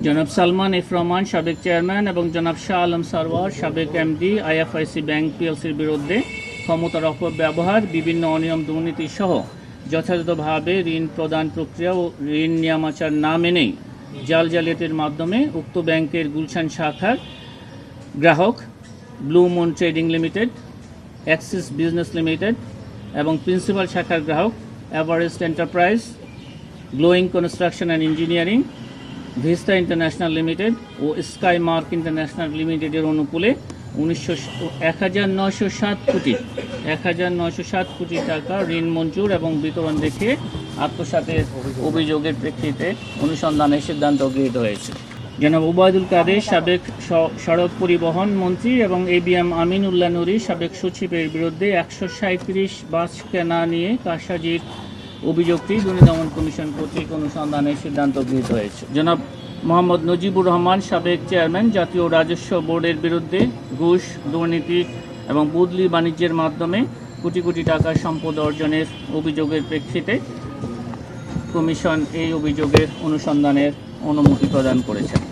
জনাব সালমান এফ রহমান সাবেক চেয়ারম্যান এবং জনাব শাহ আলম সারওয়ার সাবেক এমডি আইএফআইসি ব্যাংক পিএলসির বিরুদ্ধে ক্ষমতার অপব্যবহার, বিভিন্ন অনিয়ম, দুর্নীতি সহ যথাযথভাবে ঋণ প্রদান প্রক্রিয়া ও ঋণ নিয়মাচার না মেনেই জাল জালিয়াতির মাধ্যমে উক্ত ব্যাংকের গুলশান শাখার গ্রাহক Blue Moon Trading Limited, Axis Business Limited এবং প্রিন্সিপাল শাখার গ্রাহক Everest Enterprise, Glowing Construction and Engineering, Vista International Limited ও স্কাই মার্ক ইন্টারন্যাশনাল লিমিটেডের অনুকূলে 1,907 কোটি টাকা ঋণ মঞ্জুর এবং বিতরণ দেখে আত্মসাতের অভিযোগের প্রেক্ষিতে অনুসন্ধানের সিদ্ধান্ত গৃহীত হয়েছে। জনাব ওবায়দুল কাদের সাবেক সড়ক পরিবহন মন্ত্রী এবং এবিএম আমিনুল্লাহ নুরী সাবেক সচিবের বিরুদ্ধে 137 বাস কেনা নিয়ে কারসাজির অভিযোগটি দুর্নীতি দমন কমিশন কর্তৃক অনুসন্ধানের সিদ্ধান্ত গৃহীত হয়েছে। জনাব মোহাম্মদ নজিবুর রহমান সাবেক চেয়ারম্যান জাতীয় রাজস্ব বোর্ডের বিরুদ্ধে ঘুষ, দুর্নীতি এবং বদলি বাণিজ্যের মাধ্যমে কোটি কোটি টাকার সম্পদ অর্জনের অভিযোগের প্রেক্ষিতে কমিশন এই অভিযোগের অনুসন্ধানের অনুমতি প্রদান করেছে।